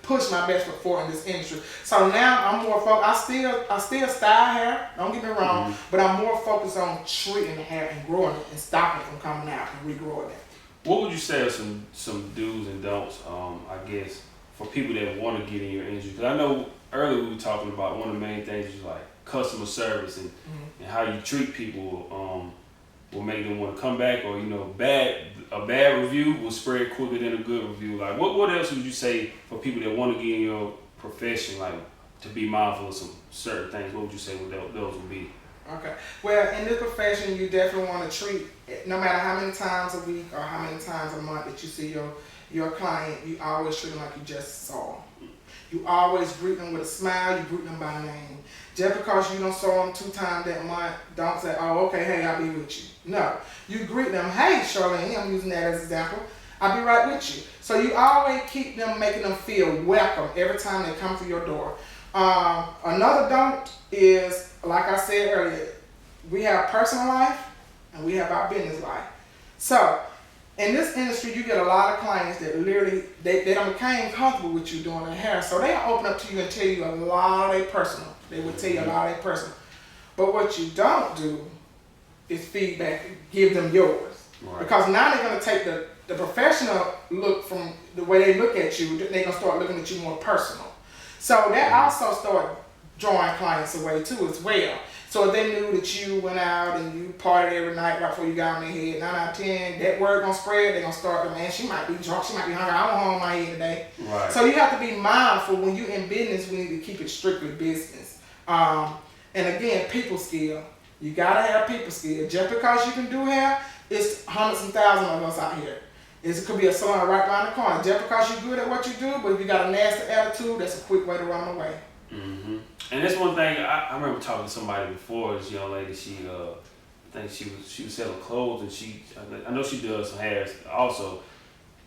pushed my best foot forward in this industry. So now I'm more focused. I still style hair. Don't get me wrong, but I'm more focused on treating the hair and growing it and stopping it from coming out and regrowing it. What would you say are some do's and don'ts? I guess for people that want to get in your industry, because I know earlier we were talking about one of the main things is like customer service and how you treat people. Will make them want to come back, or a bad review will spread quicker than a good review. Like what else would you say for people that want to get in your profession, like to be mindful of some certain things? What would you say those would be? Okay. Well, in this profession, you definitely want to treat, no matter how many times a week or how many times a month that you see your client, you always treat them like you just saw them. You always greet them with a smile. You greet them by name. Just because you don't saw them 2 times that month, don't say, oh, okay, hey, I'll be with you. No. You greet them, hey, Charlene, I'm using that as an example. I'll be right with you. So you always keep them, making them feel welcome every time they come through your door. Another don't is, like I said earlier, we have personal life and we have our business life. So in this industry, you get a lot of clients that literally, they don't become comfortable with you doing their hair. So they'll open up to you and tell you a lot of their personal. They will tell you a lot of their personal. But what you don't do is feedback, give them yours. Right. Because now they're going to take the professional look from the way they look at you, they're going to start looking at you more personal. So that also started drawing clients away too as well. So if they knew that you went out and you partied every night right before you got on their head, 9 out of 10, that word gonna spread, they're gonna start to, man, she might be drunk, she might be hungry, I want home my head today. Right. So you have to be mindful when you're in business, we need to keep it strictly business. And again, people skill. You gotta have people skill. Just because you can do hair, it's hundreds and thousands of us out here. It could be a salon right around the corner. Just because you're good at what you do, but if you got a nasty attitude, that's a quick way to run away. Mm-hmm. And that's one thing I remember talking to somebody before. This young lady, I think she was selling clothes, and I know she does some hair also,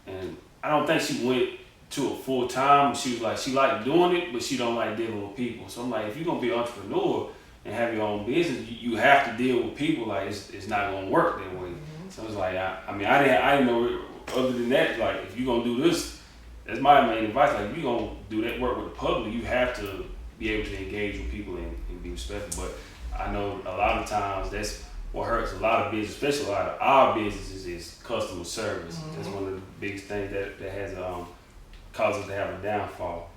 and I don't think she went to it full time. She was like, she liked doing it, but she don't like dealing with people. So I'm like, if you're gonna be an entrepreneur and have your own business, you have to deal with people. Like it's not gonna work that way. Mm-hmm. So it's like I didn't know. Other than that, like if you're gonna do this, that's my main advice. Like if you're gonna do that work with the public, you have to be able to engage with people and be respectful. But I know a lot of times that's what hurts a lot of business, especially a lot of our businesses, is customer service. Mm-hmm. That's one of the biggest things that has caused us to have a downfall.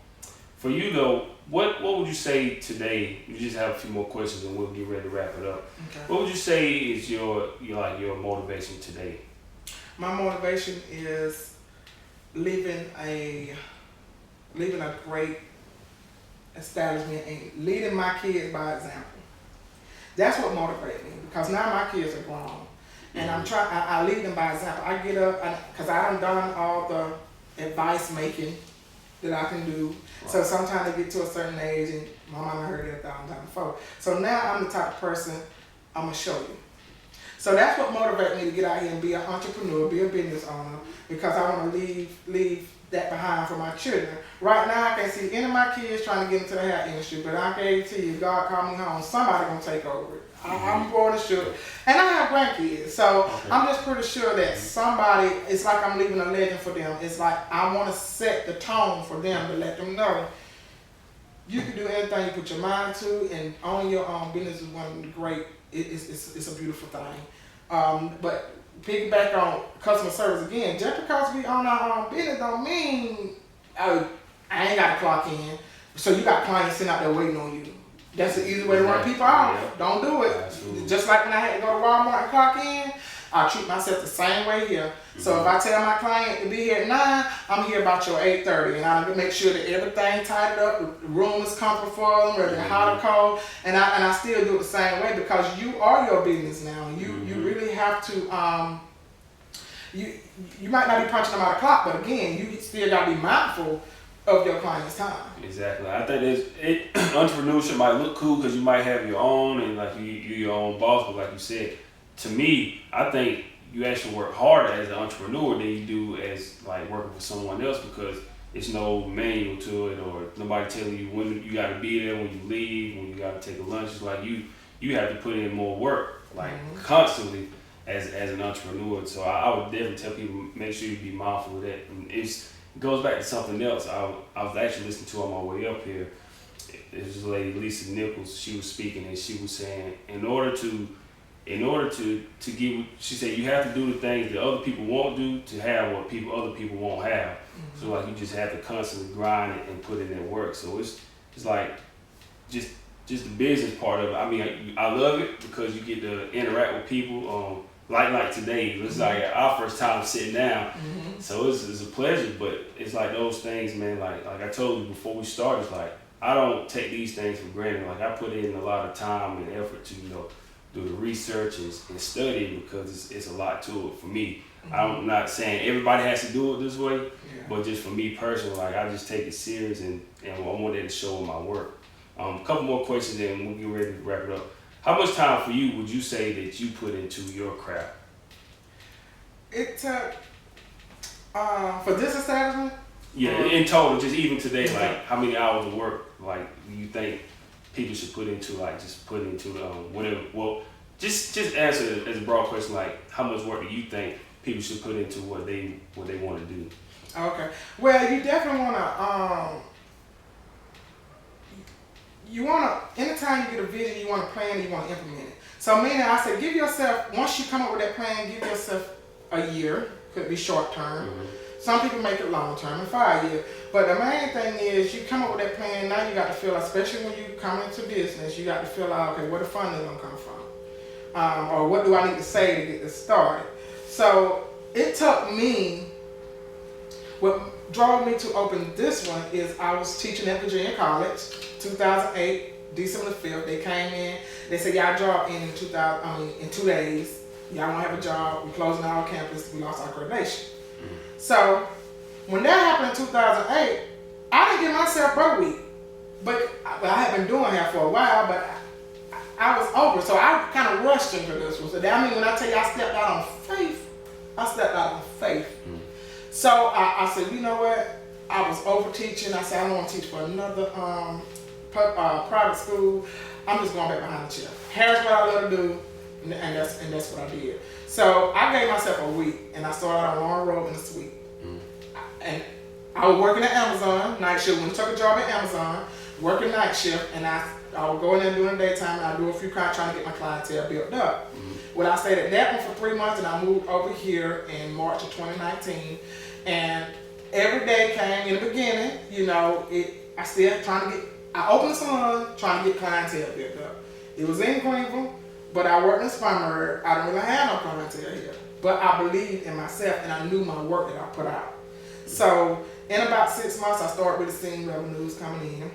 For you though, what would you say today? You just have a few more questions and we'll get ready to wrap it up. Okay. What would you say is your motivation today? My motivation is leaving a great establishment and leading my kids by example. That's what motivates me, because now my kids are grown and I lead them by example. I get up, because I done all the advice making that I can do. Right. So sometimes they get to a certain age, and my mama heard it 1,000 times before. So now I'm the type of person, I'm gonna show you. So that's what motivates me to get out here and be an entrepreneur, be a business owner, because I want to leave that behind for my children. Right now, I can't see any of my kids trying to get into the hair industry, but I guarantee you, if God called me home, somebody gonna take over it. Mm-hmm. I'm born sure. And I have grandkids, so okay. I'm just pretty sure that somebody, it's like I'm leaving a legend for them. It's like I want to set the tone for them to let them know you can do anything you put your mind to, and owning your own business is one of the great. It's a beautiful thing. But piggyback on customer service again, just because we own our own business don't mean I ain't got to clock in. So you got clients sitting out there waiting on you. That's the easy way to run people off. Yeah. Don't do it. Absolutely. Just like when I had to go to Walmart and clock in, I treat myself the same way here. Mm-hmm. So if I tell my client to be here at 9, I'm here about your 8:30, and I make sure that everything tied up, the room is comfortable for them, whether they're hot or cold, and I still do it the same way, because you are your business now. You really have to. You might not be punching them out of clock, but again, you still got to be mindful of your client's time. Exactly. I think entrepreneurship might look cool because you might have your own, and like you're your own boss, but like you said, to me, I think you actually work harder as an entrepreneur than you do as like working for someone else, because it's no manual to it, or nobody telling you when you got to be there, when you leave, when you got to take a lunch. It's like you have to put in more work, like constantly. as an entrepreneur. So I would definitely tell people, make sure you be mindful of that. And it goes back to something else. I was actually listening to on my way up here. It was this lady, Lisa Nichols. She was speaking and she was saying, in order to give, she said you have to do the things that other people won't do to have what other people won't have. Mm-hmm. So like you just have to constantly grind it and put it in work. So it's like just the business part of it. I mean, I love it because you get to interact with people. Like today, it's like our first time sitting down, so it's a pleasure. But it's like those things, man. Like I told you before we started, like I don't take these things for granted. Like I put in a lot of time and effort to do the research and study because it's a lot to it for me. I'm not saying everybody has to do it this way, but just for me personally, like I just take it serious and I want that to show in my work. A couple more questions and we'll get ready to wrap it up. How much time for you would you say that you put into your craft? It took, for this establishment? Yeah, in total, just even today, like how many hours of work, like you think people should put into, like just put into whatever, well, just answer as a broad question, like how much work do you think people should put into what they want to do? Okay, well, you definitely want to, anytime you get a vision, you want to plan and you want to implement it. So meaning I said, give yourself, once you come up with that plan, give yourself a year, could be short term. Some people make it long term and 5 years. But the main thing is you come up with that plan, now you got to feel, especially when you come into business, you got to feel out, okay, where the funding going to come from? Or what do I need to say to get this started? So it took me, what drove me to open this one is I was teaching at Virginia College, 2008, December 5th. They came in, they said, y'all job in 2 days. Y'all don't have a job, we're closing our campus, we lost our accreditation. So when that happened in 2008, I didn't give myself a week, but I had been doing that for a while, but I was over, so I kind of rushed into this one. So that, I mean, when I tell you I stepped out on faith, I stepped out on faith. So I said, you know what? I was over teaching. I said, I don't want to teach for another private school. I'm just going back behind the chair. Here's what I love to do, and that's what I did. So I gave myself a week, and I started on one road in the suite. And I was working at Amazon night shift. When I took a job at Amazon, working night shift, and I would go in there during the daytime, and I do a few clients trying to get my clientele built up. Well, I stayed at that one for 3 months, and I moved over here in March of 2019. And every day came in the beginning, you know, I still trying to get, I opened the salon trying to get clientele built up. It was in Greenville, but I worked in Spummer. I didn't really have no clientele here. But I believed in myself and I knew my work that I put out. So in about 6 months, I started really seeing revenues coming in.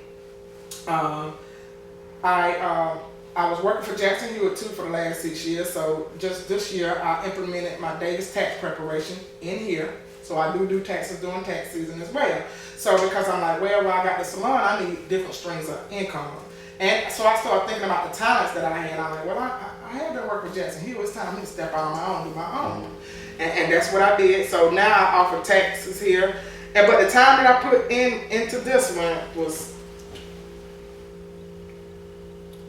I was working for Jackson Hewitt too for the last 6 years. So just this year, I implemented my Davis tax preparation in here. So I do taxes during tax season as well. So because I'm like, well, while I got the salon, I need different streams of income. And so I started thinking about the talents that I had. I'm like, well, I had been working with Jackson Hewitt. It's time for me to step out on my own, do my own. And that's what I did. So now I offer taxes here. But the time that I put into this one was,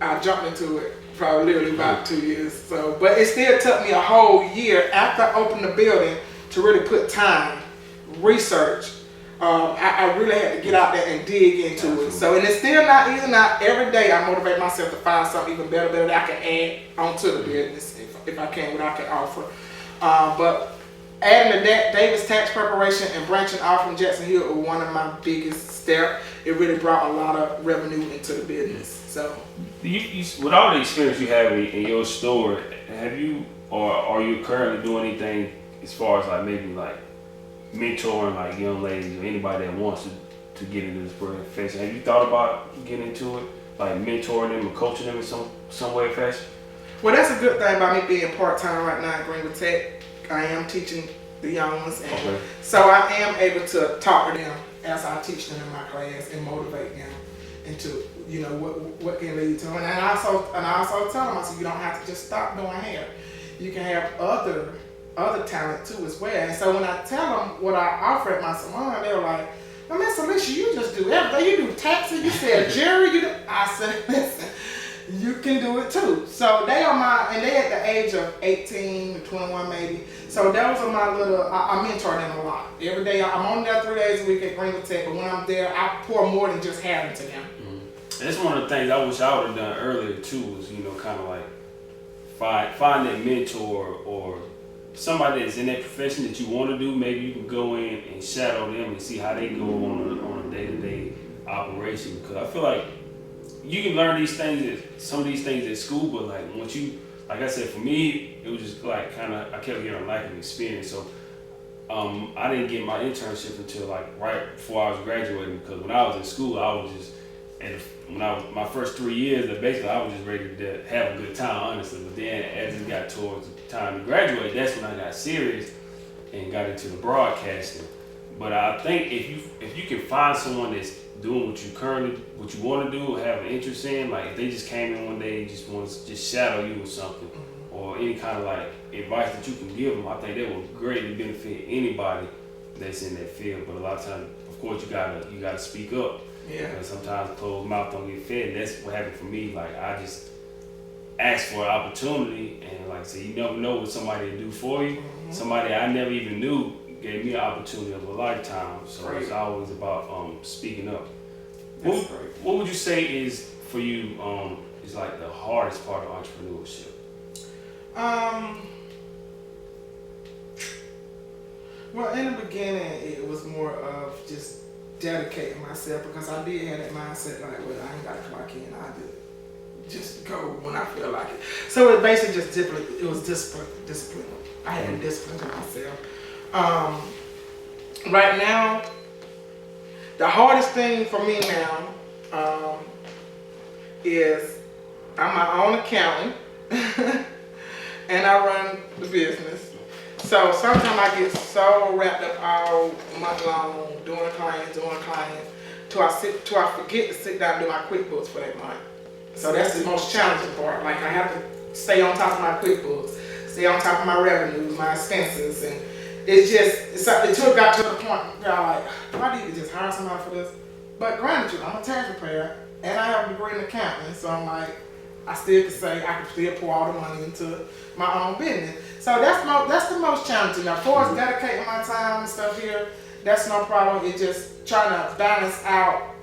I jumped into it probably literally about 2 years. So, but it still took me a whole year after I opened the building to really put time, research. I really had to get out there and dig into it. So, and it's still not easy. Not every day I motivate myself to find something even better that I can add onto the business if I can, what I can offer. But adding the Davis tax preparation and branching off from Jackson Hill was one of my biggest steps. It really brought a lot of revenue into the business. So, you with all the experience you have in your store, have you or are you currently doing anything as far as like maybe like mentoring like young ladies or anybody that wants to get into this profession? Have you thought about getting into it, like mentoring them or coaching them in some way or fashion? Well, that's a good thing about me being part-time right now at Greenville Tech. I am teaching the young ones, and so I am able to talk to them as I teach them in my class and motivate them into, you know, what can lead to. And I also tell them, I said, you don't have to just stop doing hair. You can have other talent too as well. And so when I tell them what I offer at my salon, they're like, "Now, Miss Ellisha, you just do everything. You do taxes, you sell jewelry, you do." I said, listen, you can do it too. So they are and they at the age of 18 to 21 maybe. So those are my little, I mentor them a lot. Every day, I'm on there 3 days a week at Greenville Tech, but when I'm there, I pour more than just having to them. And that's one of the things I wish I would have done earlier too, was, kind of like find that mentor or somebody that's in that profession that you want to do. Maybe you can go in and shadow them and see how they go on a day-to-day operation. Because I feel like you can learn some of these things at school, but like once you, like I said, for me, it was just like I kept getting a lack of experience. So I didn't get my internship until like right before I was graduating, because when I was in school, I was just, my first 3 years, basically I was just ready to have a good time, honestly. But then as it got towards the time to graduate, that's when I got serious and got into the broadcasting. But I think if you can find someone that's doing what you want to do or have an interest in, like if they just came in one day and just want to just shadow you or something, or any kind of like advice that you can give them, I think that will greatly benefit anybody that's in that field. But a lot of times, of course, you gotta speak up. Yeah. And sometimes closed mouth don't get fed. And that's what happened for me. Like I just asked for an opportunity, and like I said, you never know what somebody will do for you. Somebody I never even knew gave me an opportunity of a lifetime. So it's always about speaking up. What would you say is for you is like the hardest part of entrepreneurship? Well, in the beginning, it was more of just dedicating myself, because I did have that mindset like, well, I ain't got to clock in. I just go when I feel like it. So it basically just it was discipline. I had discipline to myself. Right now, the hardest thing for me now is I'm my own accountant and I run the business. So sometimes I get so wrapped up all month long doing clients, till I forget to sit down and do my QuickBooks for that month. So that's the most challenging part. Like I have to stay on top of my QuickBooks, stay on top of my revenues, my expenses, and it got to the point where I'm like, do I need to just hire somebody for this? But granted, I'm a tax preparer and I have a degree in accounting, so I'm like, I still can say I can still pour all the money into my own business. So that's the most challenging. Now, as far as dedicating my time and stuff here, that's no problem. It's just trying to balance out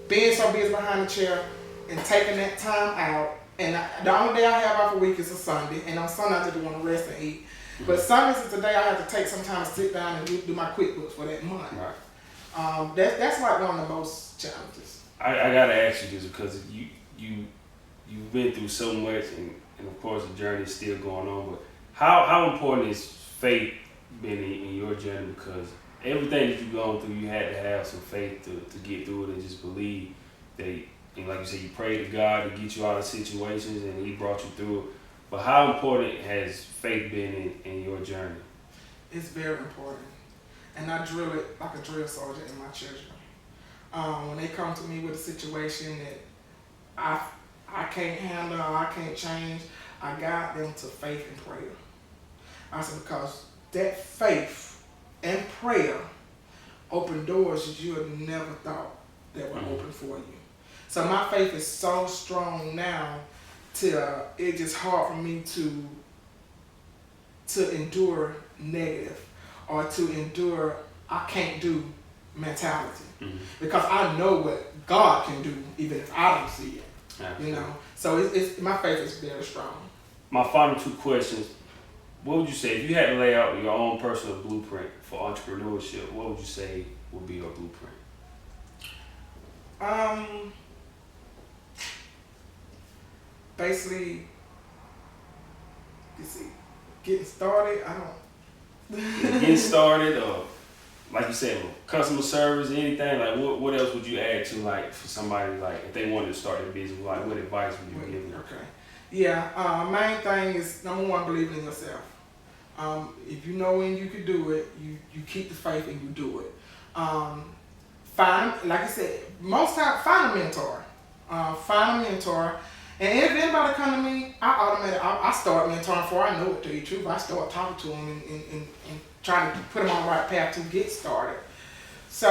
being so busy behind the chair and taking that time out. And the only day I have off a week is a Sunday, and on Sunday I just want to rest and eat. But Sundays is the day I have to take some time to sit down and do my QuickBooks for that month. Right. That's like one of the most challenges. I gotta ask you this, because you've been through so much, and of course the journey is still going on. But how important is faith been in your journey? Because everything that you've gone through, you had to have some faith to get through it and just believe that. And like you said, you prayed to God to get you out of situations, and He brought you through it. But how important has faith been in your journey? It's very important. And I drill it like a drill sergeant in my children. When they come to me with a situation that I can't handle, or I can't change, I guide them to faith and prayer. I said, because that faith and prayer open doors that you had never thought that were open for you. So my faith is so strong now till it's just hard for me to endure negative or to endure I can't do mentality. Because I know what God can do even if I don't see it. Absolutely. You know, so it's my faith is very strong. My final two questions: what would you say if you had to lay out your own personal blueprint for entrepreneurship? What would you say would be your blueprint? Basically, getting started. Getting started, or like you said, customer service, anything. Like what else would you add to, like, for somebody, like if they wanted to start their business? Like what advice would you give them? Okay. Yeah. Main thing is number one, believing in yourself. If you know when you can do it, you keep the faith and you do it. Find, like I said, most times find a mentor. Find a mentor. And if anybody come to me, I start mentoring before I know it, to tell you the truth. I start talking to them and trying to put them on the right path to get started. So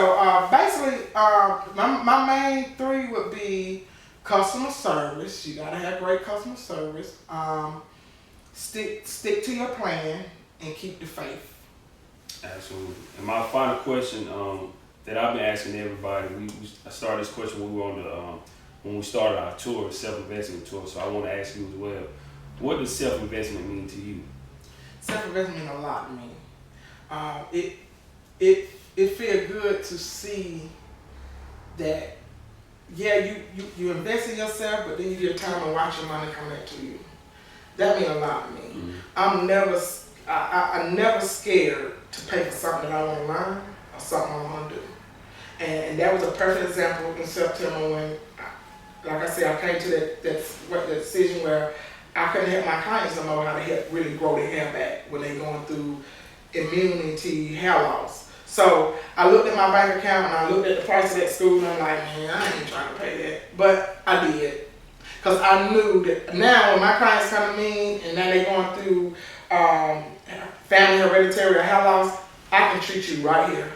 basically, my main three would be customer service. You gotta have great customer service. Stick to your plan and keep the faith. Absolutely. And my final question that I've been asking everybody, I started this question when we were on the when we started our tour, self-investment tour. So I want to ask you as well, what does self-investment mean to you? Self-investment means a lot to me. It feels good to see that, yeah, you invest in yourself, but then you get time to watch your money come back to you. That means a lot to me. Mm-hmm. I'm never scared to pay for something that I want to learn or something I want to do. And that was a perfect example in September when, like I said, I came to that decision where I couldn't help my clients no more how to help really grow their hair back when they're going through immunity hair loss. So I looked at my bank account and I looked at the price of that school and I'm like, man, I ain't trying to pay that. But I did. Because I knew that now when my clients come to me and now they're going through family hereditary hair loss, I can treat you right here.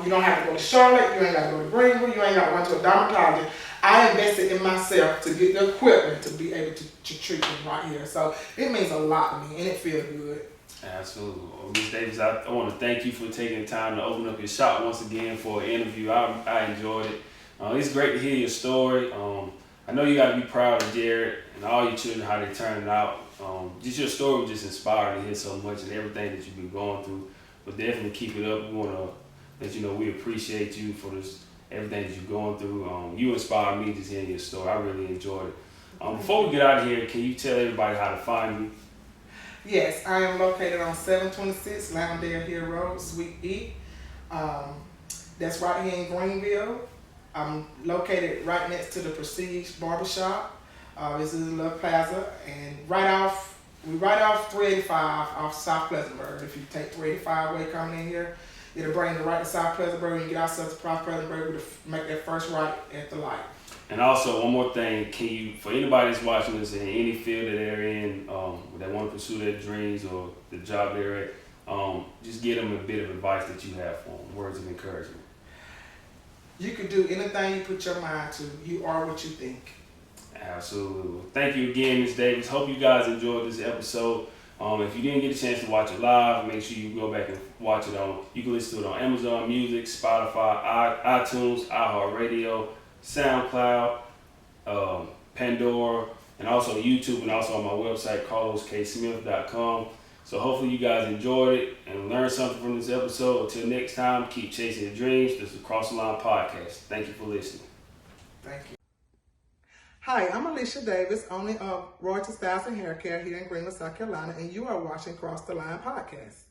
You don't have to go to Charlotte, you ain't got to go to Greenwood, you ain't got to run to a dermatologist. I invested in myself to get the equipment to be able to treat them right here. So it means a lot to me and it feels good. Absolutely. Well, Ms. Davis, I want to thank you for taking the time to open up your shop once again for an interview. I enjoyed it. It's great to hear your story. I know you got to be proud of Jared and all your children, how they turned out. Just your story was just inspiring to hear so much and everything that you've been going through. But definitely keep it up. We want to let you know we appreciate you for everything that you're going through. You inspired me just hearing your story. I really enjoyed it. Before we get out of here, can you tell everybody how to find you? Yes, I am located on 726 Lavendale Hill Road, Suite E. That's right here in Greenville. I'm located right next to the Prestige Barbershop. This is Love Plaza, and we right off 385 off South Pleasantburg. If you take 385 way coming in here, it'll bring you right to South Pleasantburg. And you get outside to South Pleasantburg, we'll make that first right at the light. And also, one more thing, can you, for anybody that's watching this in any field that they're in, that want to pursue their dreams or the job they're at, just give them a bit of advice that you have for them, words of encouragement. You can do anything you put your mind to. You are what you think. Absolutely. Well, thank you again, Ms. Davis. Hope you guys enjoyed this episode. If you didn't get a chance to watch it live, make sure you go back and watch it you can listen to it on Amazon Music, Spotify, iTunes, iHeartRadio, SoundCloud, Pandora, and also YouTube, and also on my website, carlosksmith.com. So hopefully you guys enjoyed it and learned something from this episode. Until next time, keep chasing your dreams. This is Cross the Line Podcast. Thank you for listening. Thank you. Hi, I'm Ellisha Davis, owner of Royalty Styles and Hair Care here in Greenville, South Carolina, and you are watching Cross the Line Podcast.